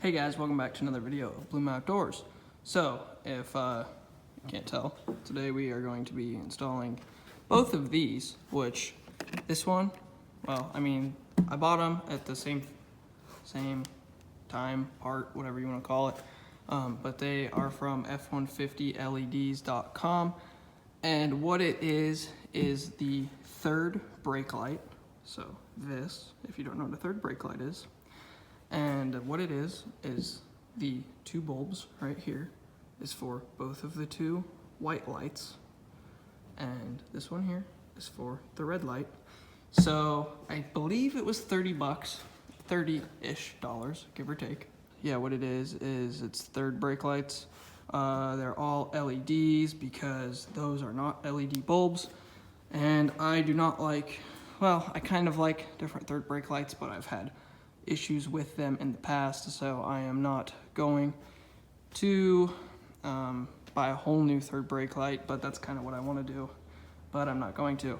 Hey guys, welcome back to another video of Bloom Outdoors. So, if you can't tell, today we are going to be installing both of these, which this one, well, I mean, I bought them at the same time, part, whatever you want to call it, but they are from F-150 LEDs.com, and what it is the third brake light. So this, if you don't know what a third brake light is, and what it is the two bulbs right here is for both of the two white lights, and this one here is for the red light. So I believe it was 30 bucks, 30-ish dollars, give or take. Yeah, what it is it's third brake lights. They're all LEDs because those are not LED bulbs, and I do not like, well, I kind of like different third brake lights, but I've had issues with them in the past, so I am not going to buy a whole new third brake light, but that's kind of what I want to do, but I'm not going to.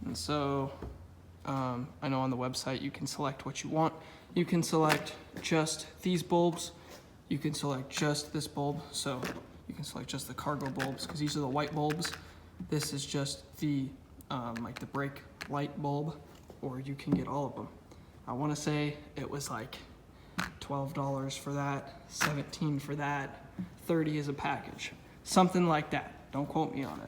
And so I know on the website you can select what you want. You can select just these bulbs, you can select just this bulb, so you can select just the cargo bulbs because these are the white bulbs. This is just the like the brake light bulb, or you can get all of them. I want to say it was like $12 for that, $17 for that, $30 as a package, something like that. Don't quote me on it,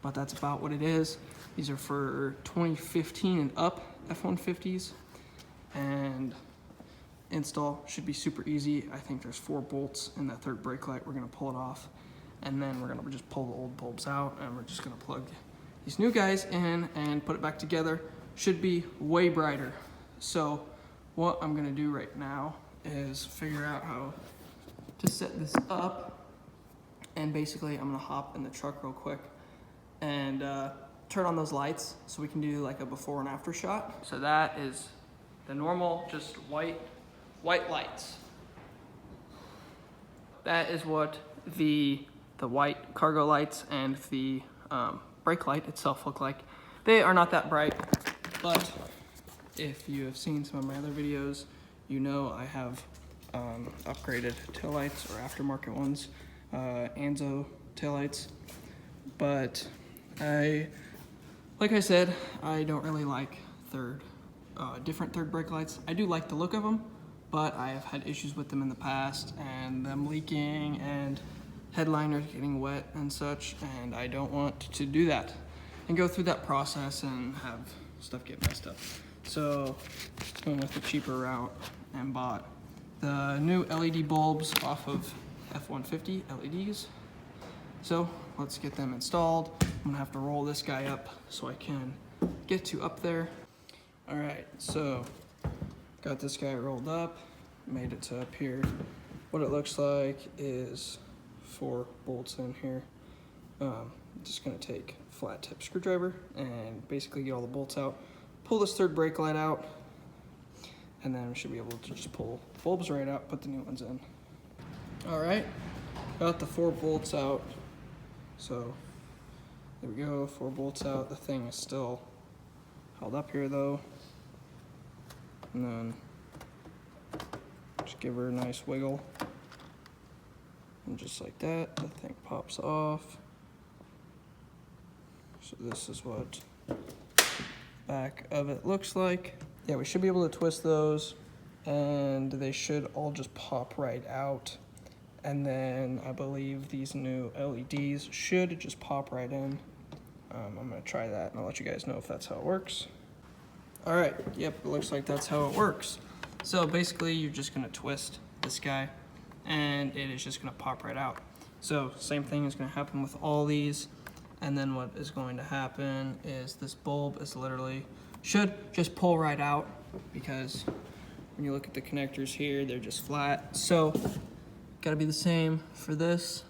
but that's about what it is. These are for 2015 and up F-150s, and install should be super easy. I think there's 4 bolts in that third brake light. We're gonna pull it off, and then we're gonna just pull the old bulbs out, and we're just gonna plug these new guys in and put it back together. Should be way brighter. So what I'm gonna do right now is figure out how to set this up, and basically I'm gonna hop in the truck real quick and turn on those lights so we can do like a before and after shot. So that is the normal, just white lights. That is what the white cargo lights and the brake light itself look like. They are not that bright, but if you have seen some of my other videos, you know I have upgraded taillights, or aftermarket ones, Anzo taillights. But like I said, I don't really like different third brake lights. I do like the look of them, but I have had issues with them in the past, and them leaking and headliners getting wet and such, and I don't want to do that and go through that process and have stuff get messed up. So went with the cheaper route and bought the new LED bulbs off of F-150 LEDs. So let's get them installed. I'm gonna have to roll this guy up so I can get to up there. All right, so got this guy rolled up, made it to up here. What it looks like is 4 bolts in here. Just gonna take a flat tip screwdriver and basically get all the bolts out. Pull this third brake light out, and then we should be able to just pull bulbs right out, put the new ones in. All right, got the 4 bolts out. So there we go, 4 bolts out. The thing is still held up here though. And then just give her a nice wiggle. And just like that, the thing pops off. So this is what back of it looks like. Yeah, we should be able to twist those, and they should all just pop right out. And then I believe these new LEDs should just pop right in. I'm gonna try that and I'll let you guys know if that's how it works. All right, yep, it looks like that's how it works. So basically you're just gonna twist this guy and it is just gonna pop right out. So same thing is gonna happen with all these. And then what is going to happen is this bulb is literally, should just pull right out, because when you look at the connectors here, they're just flat. So gotta be the same for this.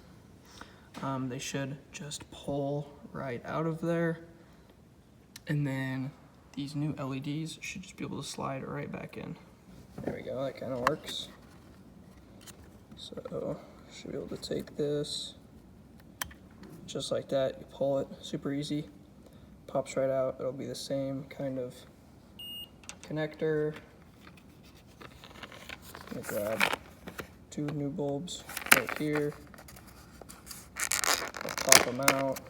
They should just pull right out of there. And then these new LEDs should just be able to slide right back in. There we go, that kind of works. So should be able to take this, just like that, you pull it, super easy, pops right out. It'll be the same kind of connector. I'm gonna grab 2 new bulbs right here. I'll pop them out.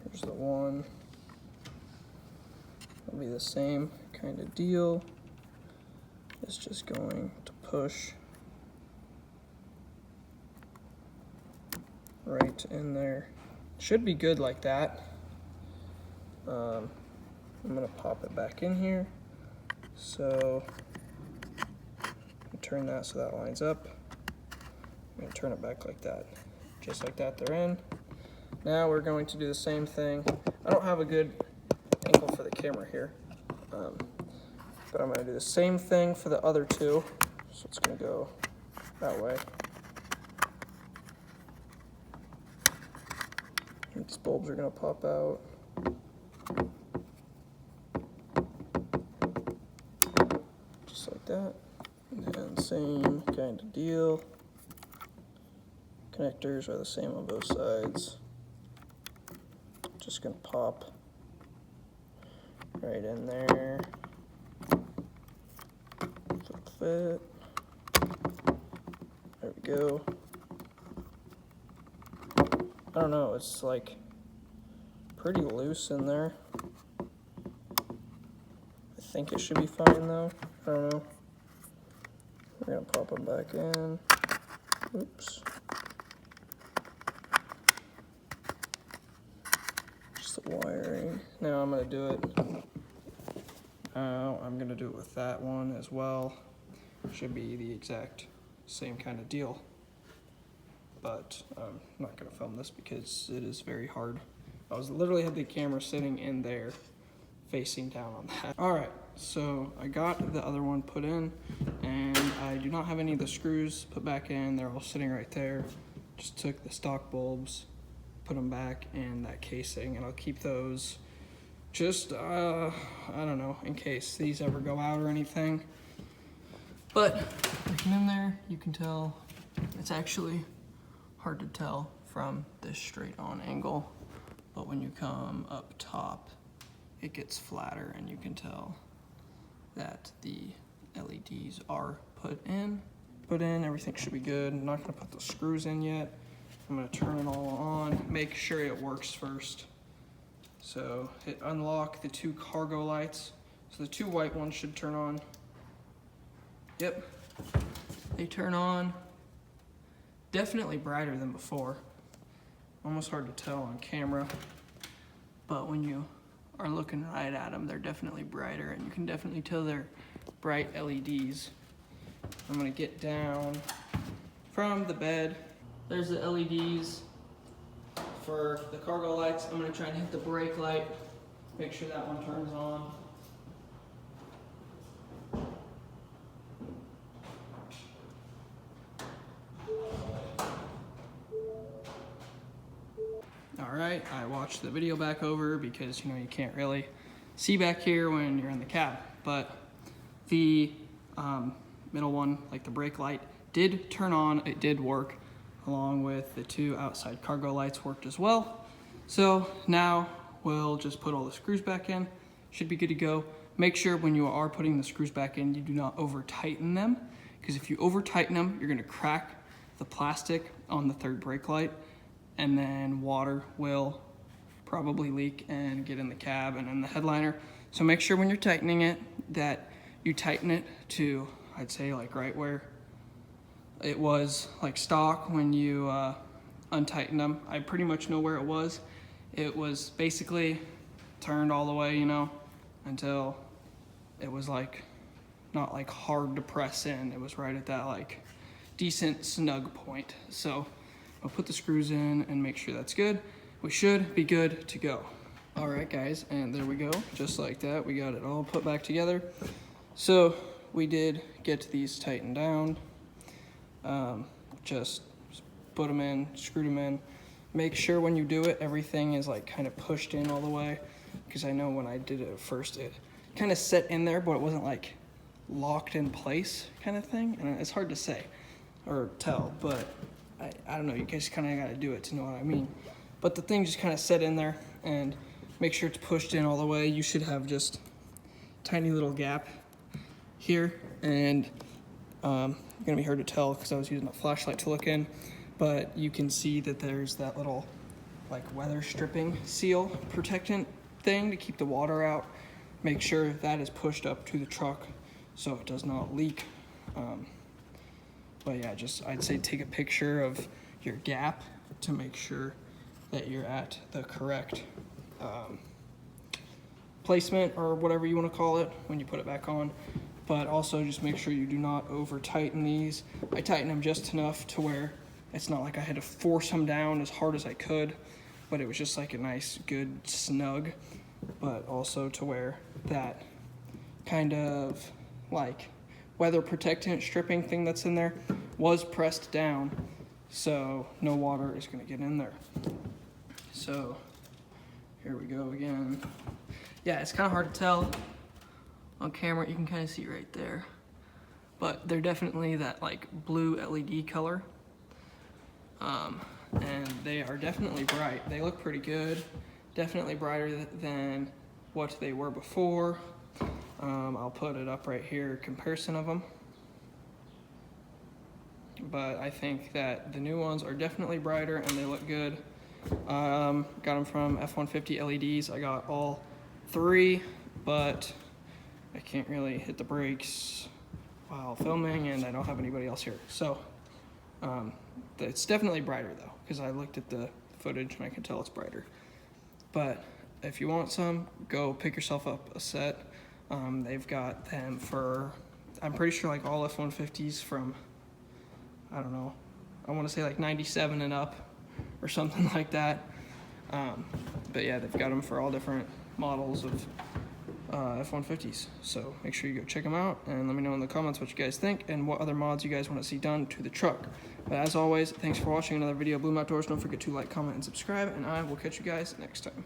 Here's the one. It'll be the same kind of deal. It's just going to push right in there. Should be good like that. I'm gonna pop it back in here. So turn that so that lines up. I'm gonna turn it back like that. Just like that, they're in. Now we're going to do the same thing. I don't have a good angle for the camera here, but I'm gonna do the same thing for the other 2. So it's gonna go that way. These bulbs are gonna pop out. Just like that. And same kind of deal. Connectors are the same on both sides. Just gonna pop right in there. Fit. There we go. I don't know, it's like pretty loose in there. I think it should be fine though. I don't know. We're gonna pop them back in. Oops. Just the wiring. Now I'm gonna do it. Now I'm gonna do it with that one as well. Should be the exact same kind of deal. But I'm not gonna film this because it is very hard. I literally had the camera sitting in there facing down on that. All right, so I got the other one put in and I do not have any of the screws put back in. They're all sitting right there. Just took the stock bulbs, put them back in that casing, and I'll keep those just, I don't know, in case these ever go out or anything. But looking in there, you can tell it's actually hard to tell from this straight on angle, but when you come up top, it gets flatter and you can tell that the LEDs are put in. Everything should be good. I'm not gonna put the screws in yet. I'm gonna turn it all on, make sure it works first. So hit unlock the 2 cargo lights. So the 2 white ones should turn on. Yep, they turn on. Definitely brighter than before. Almost hard to tell on camera, but when you are looking right at them, they're definitely brighter, and you can definitely tell they're bright LEDs. I'm gonna get down from the bed. There's the LEDs for the cargo lights. I'm gonna try and hit the brake light, make sure that one turns on. All right, I watched the video back over because you can't really see back here when you're in the cab, but the middle one, like the brake light, did turn on. It did work, along with the 2 outside cargo lights worked as well. So now we'll just put all the screws back in. Should be good to go. Make sure when you are putting the screws back in, you do not over tighten them, because if you over tighten them, you're gonna crack the plastic on the 3rd brake light, and then water will probably leak and get in the cab and in the headliner. So make sure when you're tightening it that you tighten it to, I'd say, like right where it was like stock when you untighten them. I pretty much know where it was. It was basically turned all the way, until it was like not like hard to press in. It was right at that like decent snug point. So I'll put the screws in and make sure that's good. We should be good to go. All right, guys, and there we go. Just like that, we got it all put back together. So we did get these tightened down. Just put them in, screwed them in. Make sure when you do it, everything is like kind of pushed in all the way, because I know when I did it at first, it kind of set in there, but it wasn't like locked in place kind of thing. And it's hard to say or tell, but I don't know, you guys kind of got to do it to know what I mean. But the thing just kind of set in there, and make sure it's pushed in all the way. You should have just tiny little gap here, and gonna be hard to tell because I was using a flashlight to look in, but you can see that there's that little like weather stripping seal protectant thing to keep the water out. Make sure that is pushed up to the truck so it does not leak. But yeah, I'd say take a picture of your gap to make sure that you're at the correct placement or whatever you want to call it when you put it back on. But also just make sure you do not over tighten these. I tightened them just enough to where it's not like I had to force them down as hard as I could, but it was just like a nice, good snug, but also to where that kind of like weather protectant stripping thing that's in there was pressed down, so no water is going to get in there. So here we go again. Yeah, it's kind of hard to tell on camera. You can kind of see right there, but they're definitely that like blue LED color, and they are definitely bright. They look pretty good, definitely brighter than what they were before. I'll put it up right here, comparison of them. But I think that the new ones are definitely brighter and they look good. Got them from F-150 LEDs. I got all 3, but I can't really hit the brakes while filming and I don't have anybody else here. So it's definitely brighter though, because I looked at the footage and I can tell it's brighter. But if you want some, go pick yourself up a set. They've got them for, I'm pretty sure like all F-150s from, I don't know, I want to say like 97 and up or something like that. But yeah, they've got them for all different models of F-150s. So make sure you go check them out and let me know in the comments what you guys think and what other mods you guys want to see done to the truck. But as always, thanks for watching another video of Bloom Outdoors. Don't forget to like, comment, and subscribe, and I will catch you guys next time.